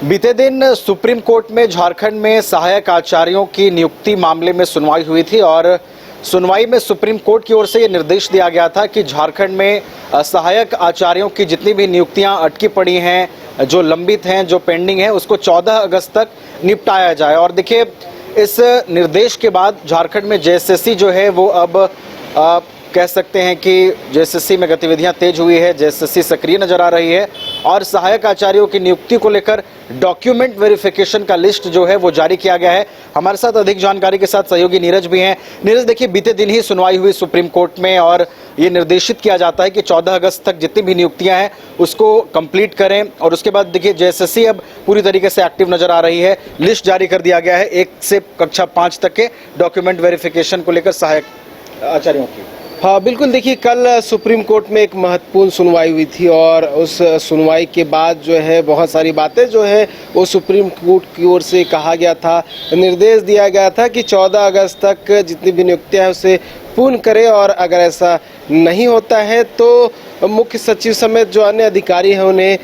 बीते दिन supreme court में झारखंड में सहायक आचार्यों की नियुक्ति मामले में सुनवाई हुई थी और सुनवाई में सुप्रीम कोर्ट की ओर से ये निर्देश दिया गया था कि झारखंड में सहायक आचार्यों की जितनी भी नियुक्तियां अटकी पड़ी हैं, जो लंबित हैं, जो पेंडिंग है, उसको 14 अगस्त तक निपटाया जाए। और देखिए, इस निर्देश के बाद झारखंड में जेएसएससी जो है वो अब कह सकते हैं कि जेएसएससी में गतिविधियां तेज हुई है, जेएसएससी सक्रिय नजर आ रही है और सहायक आचार्यों की नियुक्ति को लेकर डॉक्यूमेंट वेरिफिकेशन का लिस्ट जो है वो जारी किया गया है। हमारे साथ अधिक जानकारी के साथ सहयोगी नीरज भी हैं। नीरज, देखिए, बीते दिन ही सुनवाई हुई सुप्रीम कोर्ट में और ये निर्देशित किया जाता है कि 14 अगस्त तक जितनी भी नियुक्तियां हैं उसको कंप्लीट करें और उसके बाद देखिए जेएसएससी अब पूरी तरीके से एक्टिव नजर आ रही है। लिस्ट जारी कर दिया गया है 1 से कक्षा 5 तक के डॉक्यूमेंट वेरिफिकेशन को लेकर सहायक आचार्यों की। हाँ बिल्कुल, देखिए कल सुप्रीम कोर्ट में एक महत्वपूर्ण सुनवाई हुई थी और उस सुनवाई के बाद जो है बहुत सारी बातें जो है वो सुप्रीम कोर्ट की ओर से कहा गया था, निर्देश दिया गया था कि 14 अगस्त तक जितनी भी नियुक्तियां हैं उसे पूर्ण करें और अगर ऐसा नहीं होता है तो मुख्य सचिव समेत जो अन्य अधिकारी हैं उन्हें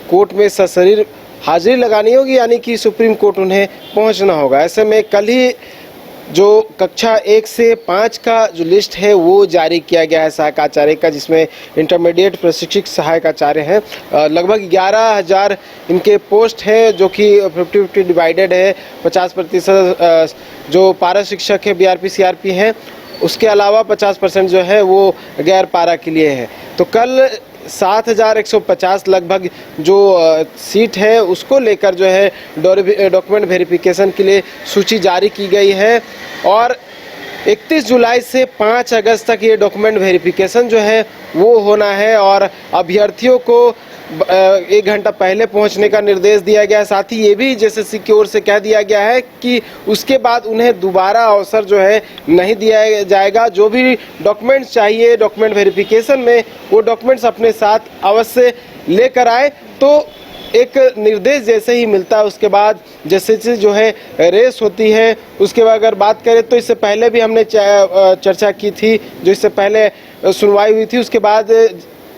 कोर्ट में सशरीर हाजिरी लगानी होगी, यानी कि सुप्रीम कोर्ट उन्हें पहुँचना होगा। ऐसे में कल ही जो कक्षा 1 से 5 का जो लिस्ट है वो जारी किया गया है सहायक आचार्य का, जिसमें इंटरमीडिएट प्रशिक्षित सहायक आचार्य हैं। लगभग 11,000 इनके पोस्ट है जो कि 50-50 डिवाइडेड है। 50% जो पारा शिक्षक है, बीआरपी सीआरपी हैं, उसके अलावा 50% जो है वो गैर पारा के लिए है। तो कल 7,150 लगभग जो सीट है उसको लेकर जो है डॉक्यूमेंट वेरिफिकेशन के लिए सूची जारी की गई है और 31 जुलाई से 5 अगस्त तक ये डॉक्यूमेंट वेरिफिकेशन जो है वो होना है और अभ्यर्थियों को 1 घंटा पहले पहुंचने का निर्देश दिया गया है। साथ ही ये भी जेएसएससी की ओर से कह दिया गया है कि उसके बाद उन्हें दोबारा अवसर जो है नहीं दिया जाएगा। जो भी डॉक्यूमेंट्स चाहिए डॉक्यूमेंट वेरिफिकेशन में, वो डॉक्यूमेंट्स अपने साथ अवश्य लेकर आए। तो एक निर्देश जैसे ही मिलता है उसके बाद जैसे जो है रेस होती है। उसके बाद अगर बात करें तो इससे पहले भी हमने चर्चा की थी, जो इससे पहले सुनवाई हुई थी, उसके बाद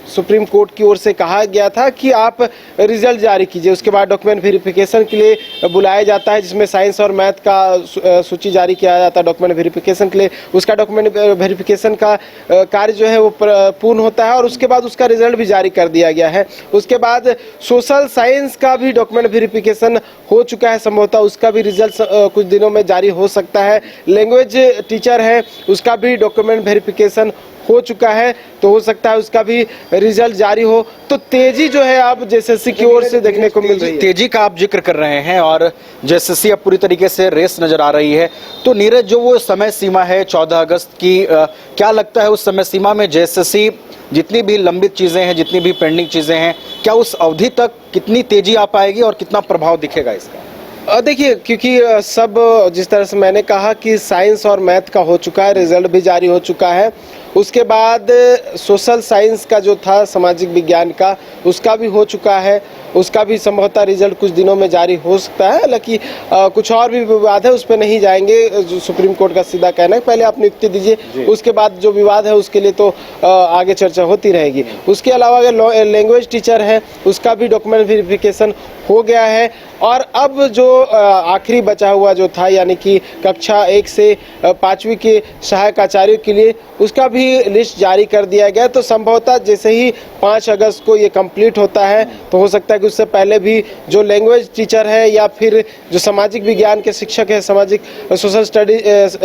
सुप्रीम कोर्ट की ओर से कहा गया था कि आप रिजल्ट जारी कीजिए। उसके बाद डॉक्यूमेंट वेरिफिकेशन के लिए बुलाया जाता है, जिसमें साइंस और मैथ का सूची जारी किया जाता है डॉक्यूमेंट वेरिफिकेशन के लिए। उसका डॉक्यूमेंट वेरिफिकेशन का कार्य जो है वो पूर्ण होता है और उसके बाद उसका रिजल्ट भी जारी कर दिया गया है। उसके बाद सोशल साइंस का भी डॉक्यूमेंट वेरिफिकेशन हो चुका है, संभवतः उसका भी रिजल्ट कुछ दिनों में जारी हो सकता है। लैंग्वेज टीचर है, उसका भी डॉक्यूमेंट वेरिफिकेशन हो चुका है, तो हो सकता है उसका भी रिजल्ट जारी हो। तो तेजी जो है अब जेएसएससी की ओर से देखने को मिल रही है। तेजी का आप जिक्र कर रहे हैं और जेएसएससी अब पूरी तरीके से रेस नजर आ रही है। तो नीरज, जो वो समय सीमा है 14 अगस्त की, क्या लगता है उस समय सीमा में जेएसएससी जितनी भी लंबित चीजें हैं, जितनी भी पेंडिंग चीजें हैं, क्या उस अवधि तक कितनी तेजी आ पाएगी और कितना प्रभाव दिखेगा इसका? देखिए, क्योंकि सब जिस तरह से मैंने कहा कि साइंस और मैथ का हो चुका है, रिजल्ट भी जारी हो चुका है। उसके बाद सोशल साइंस का जो था, सामाजिक विज्ञान का, उसका भी हो चुका है। उसका भी संभवतः रिजल्ट कुछ दिनों में जारी हो सकता है। हालांकि कुछ और भी विवाद है, उस पर नहीं जाएंगे। जो सुप्रीम कोर्ट का सीधा कहना है पहले आप नियुक्ति दीजिए, उसके बाद जो विवाद है उसके लिए तो आगे चर्चा होती रहेगी। उसके अलावा अगर लैंग्वेज टीचर है उसका भी डॉक्यूमेंट वेरिफिकेशन हो गया है और अब जो आखिरी बचा हुआ जो था, यानी कि कक्षा 1 से 5वीं के सहायक आचार्यों के लिए, उसका भी लिस्ट जारी कर दिया गया। तो संभवतः जैसे ही 5 अगस्त को ये कंप्लीट होता है तो हो सकता है कि उससे पहले भी जो लैंग्वेज टीचर है या फिर जो सामाजिक विज्ञान के शिक्षक है, सामाजिक सोशल स्टडी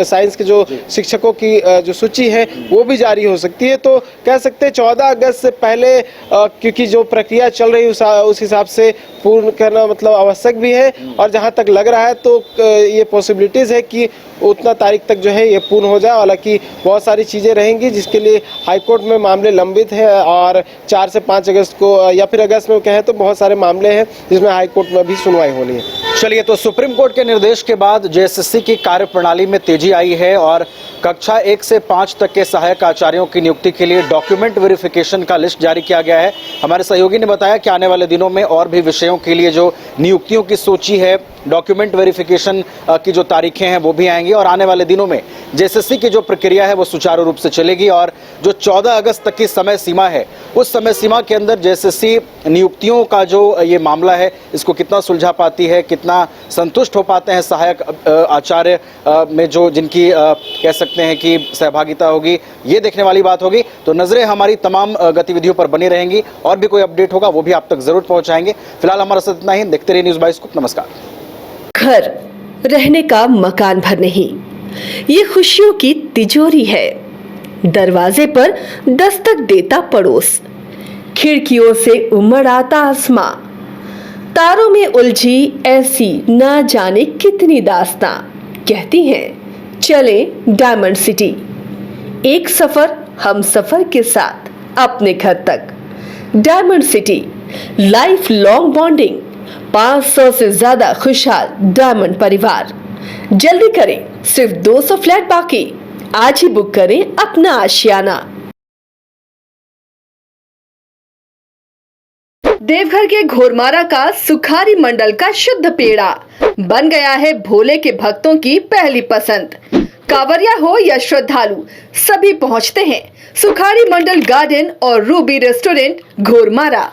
साइंस के जो शिक्षकों की जो सूची है वो भी जारी हो सकती है। तो कह सकते हैं 14 अगस्त से पहले, क्योंकि जो प्रक्रिया चल रही है उस हिसाब से पूर्ण करना मतलब आवश्यक भी है और जहां तक लग रहा है तो ये पॉसिबिलिटीज़ है कि उतना तारीख तक जो है ये पूर्ण हो जाए। हालांकि बहुत सारी चीज़ें रहेंगी जिसके लिए हाईकोर्ट में मामले लंबित हैं और 4 से 5 अगस्त को या फिर अगस्त में कहें तो बहुत सारे मामले हैं जिसमें हाईकोर्ट में भी सुनवाई होनी है। चलिए, तो सुप्रीम कोर्ट के निर्देश के बाद जेएसएससी की कार्यप्रणाली में तेजी आई है और कक्षा 1 से 5 तक के सहायक आचार्यों की नियुक्ति के लिए डॉक्यूमेंट वेरिफिकेशन का लिस्ट जारी किया गया है। हमारे सहयोगी ने बताया कि आने वाले दिनों में और भी विषयों के लिए जो नियुक्तियों की सूची है डॉक्यूमेंट वेरिफिकेशन की जो तारीखें हैं वो भी आएंगी और आने वाले दिनों में जेएसएससी की जो प्रक्रिया है वो सुचारू रूप से चलेगी और जो 14 अगस्त तक की समय सीमा है उस समय सीमा के अंदर जेएसएससी नियुक्तियों का जो ये मामला है इसको कितना सुलझा पाती है, कितना संतुष्ट हो पाते हैं सहायक आचार्य में जो जिनकी कह सकते हैं कि सहभागिता होगी, ये देखने वाली बात होगी। तो नजरें हमारी तमाम गतिविधियों पर बनी रहेंगी और भी कोई अपडेट होगा वो भी आप तक जरूर पहुंचाएंगे। फिलहाल हमारा साथ इतना ही, देखते रहिए न्यूज़ 22 को। नमस्कार। घर रहने का मकान भर नहीं, ये खुशियों की तिजोरी है। दरवाजे पर दस्तक देता पड़ोस, खिड़कियों से उमड़ आता आसमां, तारों में उलझी ऐसी ना जाने कितनी दास्तां। कहती हैं चले डायमंड सिटी, एक सफर हम सफर के साथ अपने घर तक। Diamond city, life long bonding, 500 से ज्यादा खुशहाल डायमंड परिवार। जल्दी करें, सिर्फ 200 फ्लैट बाकी। आज ही बुक करें अपना आशियाना। देवघर के घोरमारा का सुखारी मंडल का शुद्ध पेड़ा बन गया है भोले के भक्तों की पहली पसंद। कांवरिया हो या श्रद्धालु, सभी पहुंचते हैं सुखारी मंडल गार्डन और रूबी रेस्टोरेंट घोरमारा।